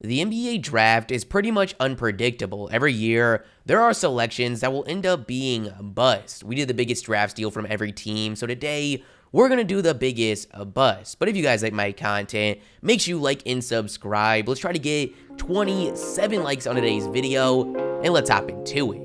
The NBA draft is pretty much unpredictable. Every year, there are selections that will end up being bust. We did the biggest draft steal from every team, so today, we're going to do the biggest bust. But if you guys like my content, make sure you like and subscribe. Let's try to get 27 likes on today's video, and let's hop into it.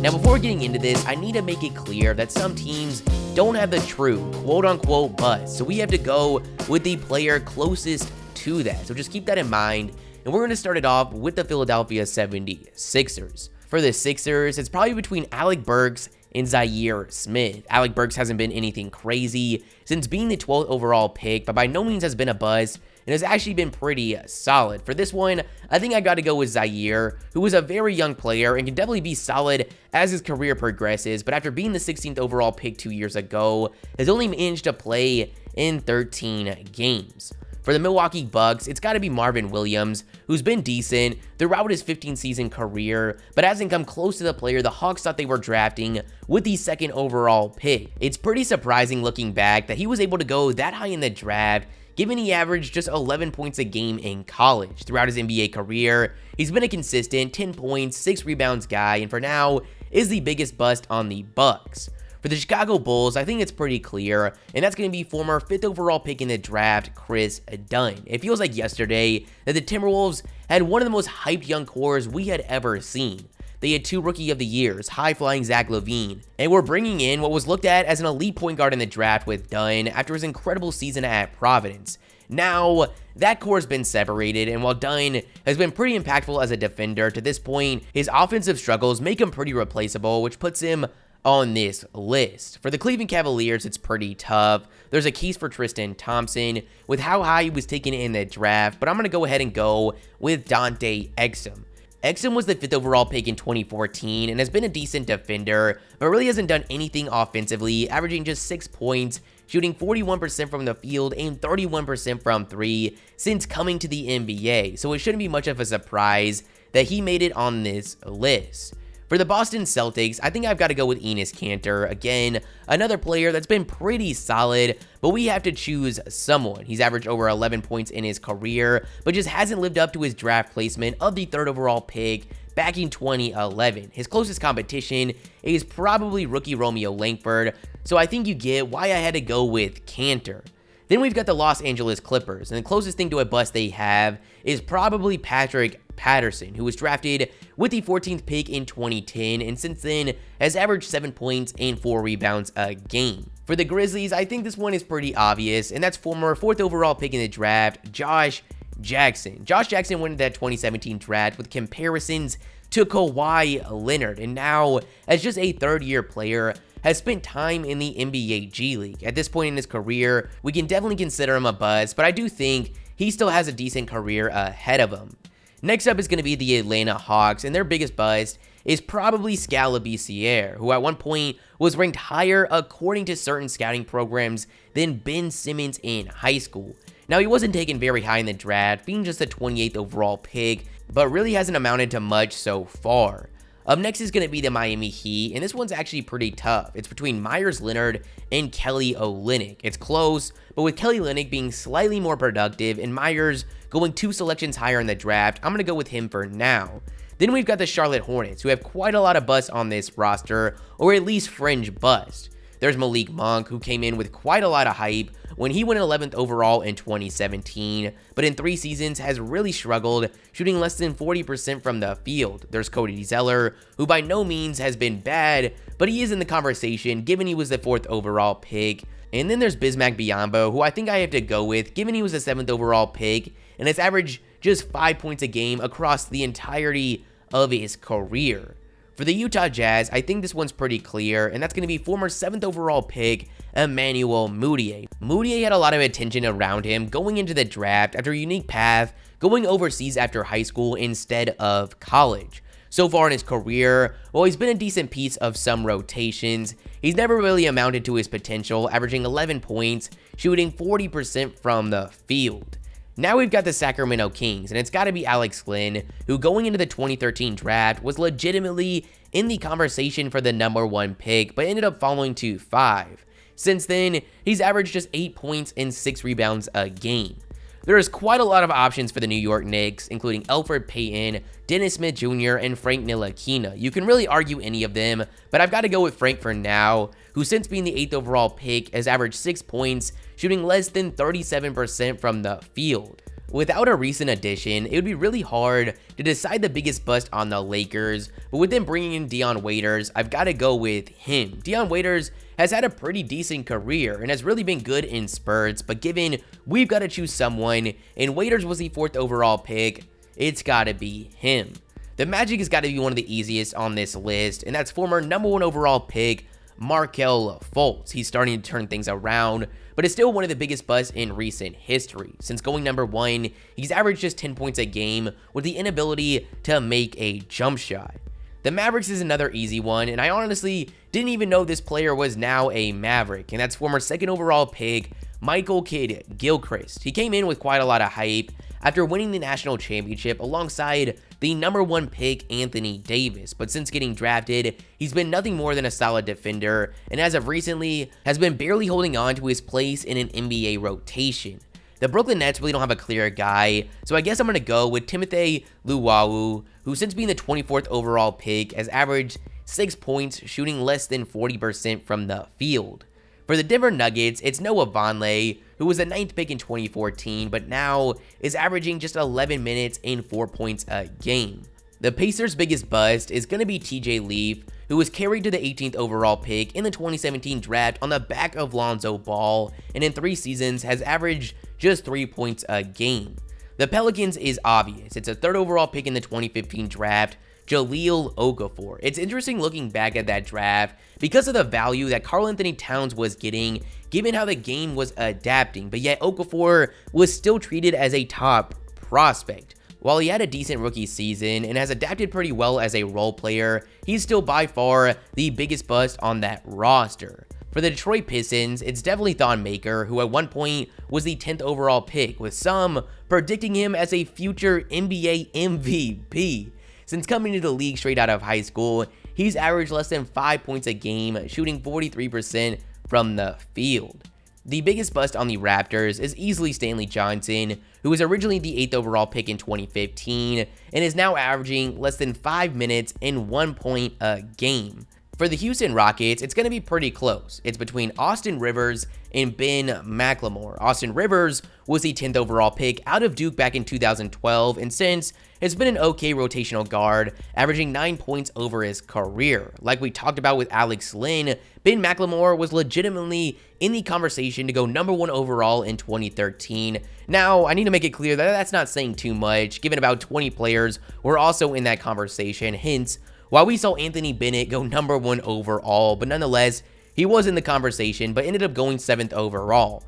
Now, before getting into this, I need to make it clear that some teams don't have the true quote-unquote bust, so we have to go with the player closest to that. So just keep that in mind, and we're going to start it off with the Philadelphia 76ers. For the Sixers, it's probably between Alec Burks and Zaire Smith. Alec Burks hasn't been anything crazy since being the 12th overall pick, but by no means has been a bust, and has actually been pretty solid. For this one, I think I got to go with Zaire, who is a very young player and can definitely be solid as his career progresses, but after being the 16th overall pick 2 years ago, has only managed to play in 13 games. For the Milwaukee Bucks, it's got to be Marvin Williams, who's been decent throughout his 15-season career, but hasn't come close to the player the Hawks thought they were drafting with the 2nd overall pick. It's pretty surprising looking back that he was able to go that high in the draft, given he averaged just 11 points a game in college. Throughout his NBA career, he's been a consistent 10 points, 6 rebounds guy, and for now, is the biggest bust on the Bucks. For the Chicago Bulls, I think it's pretty clear, and that's going to be former 5th overall pick in the draft, Chris Dunn. It feels like yesterday that the Timberwolves had one of the most hyped young cores we had ever seen. They had 2 Rookie of the Years, high-flying Zach LaVine, and were bringing in what was looked at as an elite point guard in the draft with Dunn after his incredible season at Providence. Now, that core has been separated, and while Dunn has been pretty impactful as a defender to this point, his offensive struggles make him pretty replaceable, which puts him on this list. For the Cleveland Cavaliers, it's pretty tough. There's a case for Tristan Thompson with how high he was taken in the draft, but I'm going to go ahead and go with Dante Exum. Exum was the 5th overall pick in 2014 and has been a decent defender, but really hasn't done anything offensively, averaging just 6 points, shooting 41% from the field and 31% from 3 since coming to the NBA, so it shouldn't be much of a surprise that he made it on this list. For the Boston Celtics, I think I've got to go with Enes Kanter. Again, another player that's been pretty solid, but we have to choose someone. He's averaged over 11 points in his career, but just hasn't lived up to his draft placement of the 3rd overall pick back in 2011. His closest competition is probably rookie Romeo Langford, so I think you get why I had to go with Kanter. Then we've got the Los Angeles Clippers, and the closest thing to a bust they have is probably Patrick Patterson, who was drafted with the 14th pick in 2010, and since then has averaged 7 points and 4 rebounds a game. For the Grizzlies, I think this one is pretty obvious, and that's former 4th overall pick in the draft, Josh Jackson. Josh Jackson went into that 2017 draft with comparisons to Kawhi Leonard, and now, as just a 3rd-year player, has spent time in the NBA G League. At this point in his career, we can definitely consider him a bust, but I do think he still has a decent career ahead of him. Next up is going to be the Atlanta Hawks, and their biggest bust is probably Skal Labissière, who at one point was ranked higher according to certain scouting programs than Ben Simmons in high school. Now, he wasn't taken very high in the draft, being just the 28th overall pick, but really hasn't amounted to much so far. Up next is going to be the Miami Heat, and this one's actually pretty tough. It's between Myers Leonard and Kelly Olynyk. It's close, but with Kelly Olynyk being slightly more productive and Myers going 2 selections higher in the draft, I'm going to go with him for now. Then we've got the Charlotte Hornets, who have quite a lot of busts on this roster, or at least fringe bust. There's Malik Monk, who came in with quite a lot of hype when he went 11th overall in 2017, but in 3 seasons has really struggled, shooting less than 40% from the field. There's Cody Zeller, who by no means has been bad, but he is in the conversation given he was the 4th overall pick. And then there's Bismack Biyombo, who I think I have to go with given he was the 7th overall pick and has averaged just 5 points a game across the entirety of his career. For the Utah Jazz, I think this one's pretty clear, and that's going to be former 7th overall pick, Emmanuel Mudiay. Mudiay had a lot of attention around him going into the draft after a unique path, going overseas after high school instead of college. So far in his career, while he's been a decent piece of some rotations, he's never really amounted to his potential, averaging 11 points, shooting 40% from the field. Now we've got the Sacramento Kings, and it's got to be Alex Len, who going into the 2013 draft was legitimately in the conversation for the #1 pick, but ended up falling to 5. Since then, he's averaged just 8 points and 6 rebounds a game. There is quite a lot of options for the New York Knicks, including Elfrid Payton, Dennis Smith Jr., and Frank Ntilikina. You can really argue any of them, but I've got to go with Frank for now, who since being the 8th overall pick has averaged 6 points, shooting less than 37% from the field. Without a recent addition, it would be really hard to decide the biggest bust on the Lakers, but with them bringing in Dion Waiters, I've got to go with him. Dion Waiters has had a pretty decent career and has really been good in spurts, but given we've got to choose someone, and Waiters was the 4th overall pick, it's got to be him. The Magic has got to be one of the easiest on this list, and that's former number 1 overall pick, Markelle Fultz. He's starting to turn things around, but is still one of the biggest busts in recent history. Since going number 1, he's averaged just 10 points a game with the inability to make a jump shot. The Mavericks is another easy one, and I honestly didn't even know this player was now a Maverick, and that's former 2nd overall pick, Michael Kidd-Gilchrist. He came in with quite a lot of hype after winning the national championship alongside the number 1 pick, Anthony Davis, but since getting drafted, he's been nothing more than a solid defender, and as of recently, has been barely holding on to his place in an NBA rotation. The Brooklyn Nets really don't have a clear guy, so I guess I'm going to go with Timothy Luwawu, who since being the 24th overall pick has averaged 6 points, shooting less than 40% from the field. For the Denver Nuggets, it's Noah Vonleh, who was the 9th pick in 2014, but now is averaging just 11 minutes and 4 points a game. The Pacers' biggest bust is going to be TJ Leaf, who was carried to the 18th overall pick in the 2017 draft on the back of Lonzo Ball, and in 3 seasons has averaged just 3 points a game. The Pelicans is obvious. It's a 3rd overall pick in the 2015 draft, Jahlil Okafor. It's interesting looking back at that draft because of the value that Karl-Anthony Towns was getting, given how the game was adapting, but yet Okafor was still treated as a top prospect. While he had a decent rookie season and has adapted pretty well as a role player, he's still by far the biggest bust on that roster. For the Detroit Pistons, it's definitely Thon Maker, who at one point was the 10th overall pick, with some predicting him as a future NBA MVP. Since coming to the league straight out of high school, he's averaged less than 5 points a game, shooting 43% from the field. The biggest bust on the Raptors is easily Stanley Johnson, who was originally the 8th overall pick in 2015 and is now averaging less than 5 minutes and 1 point a game. For the Houston Rockets, it's going to be pretty close. It's between Austin Rivers and Ben McLemore. Austin Rivers was the 10th overall pick out of Duke back in 2012, and since has been an okay rotational guard, averaging 9 points over his career. Like we talked about with Alex Len, Ben McLemore was legitimately in the conversation to go number 1 overall in 2013. Now, I need to make it clear that that's not saying too much, given about 20 players were also in that conversation, hence while we saw Anthony Bennett go number 1 overall, but nonetheless, he was in the conversation, but ended up going 7th overall.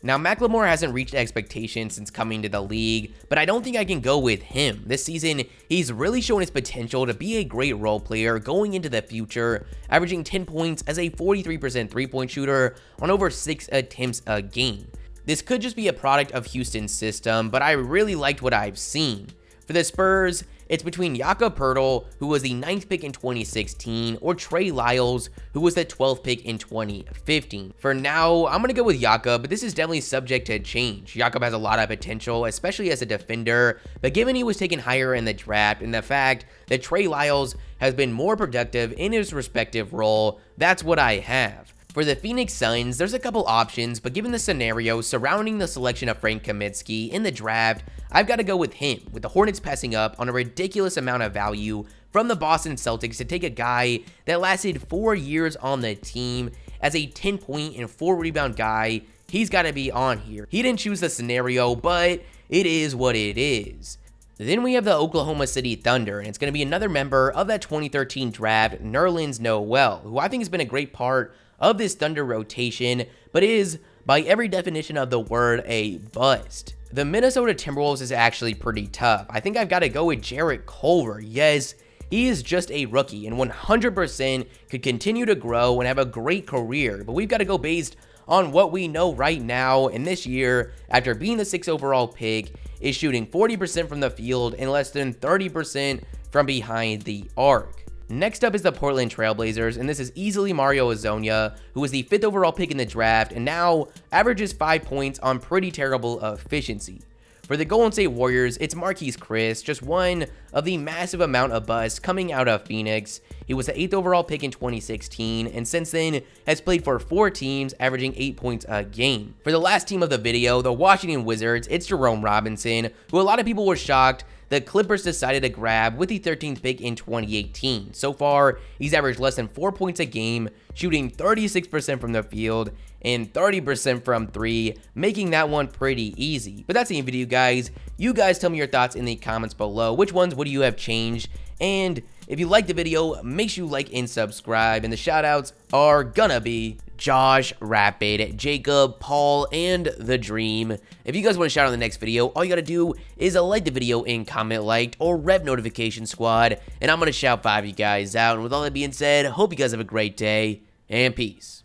Now, McLemore hasn't reached expectations since coming to the league, but I don't think I can go with him. This season, he's really shown his potential to be a great role player going into the future, averaging 10 points as a 43% three-point shooter on over 6 attempts a game. This could just be a product of Houston's system, but I really liked what I've seen. For the Spurs, it's between Jakob Poeltl, who was the 9th pick in 2016, or Trey Lyles, who was the 12th pick in 2015. For now, I'm going to go with Jakob, but this is definitely subject to change. Jakob has a lot of potential, especially as a defender, but given he was taken higher in the draft and the fact that Trey Lyles has been more productive in his respective role, that's what I have. For the Phoenix Suns, there's a couple options, but given the scenario surrounding the selection of Frank Kaminsky in the draft, I've got to go with him, with the Hornets passing up on a ridiculous amount of value from the Boston Celtics to take a guy that lasted 4 years on the team as a 10-point and 4-rebound guy. He's got to be on here. He didn't choose the scenario, but it is what it is. Then we have the Oklahoma City Thunder, and it's going to be another member of that 2013 draft, Nerlens Noel, who I think has been a great part of this Thunder rotation, but is, by every definition of the word, a bust. The Minnesota Timberwolves is actually pretty tough. I think I've got to go with Jarrett Culver. Yes, he is just a rookie and 100% could continue to grow and have a great career, but we've got to go based on what we know right now, and this year, after being the 6th overall pick, is shooting 40% from the field and less than 30% from behind the arc. Next up is the Portland Trailblazers, and this is easily Mario Hezonja, who was the 5th overall pick in the draft and now averages 5 points on pretty terrible efficiency. For the Golden State Warriors, it's Marquise Chris, just one of the massive amount of busts coming out of Phoenix. He was the 8th overall pick in 2016, and since then has played for 4 teams, averaging 8 points a game. For the last team of the video, the Washington Wizards, it's Jerome Robinson, who a lot of people were shocked the Clippers decided to grab with the 13th pick in 2018. So far, he's averaged less than 4 points a game, shooting 36% from the field and 30% from 3, making that one pretty easy. But that's the video, guys. You guys tell me your thoughts in the comments below. Which ones would you have changed? And if you liked the video, make sure you like and subscribe. And the shoutouts are gonna be Josh, Rapid, Jacob, Paul, and The Dream. If you guys want to shout out in the next video, all you gotta do is like the video and comment liked or rep notification squad, and I'm gonna shout 5 of you guys out. And with all that being said, hope you guys have a great day, and peace.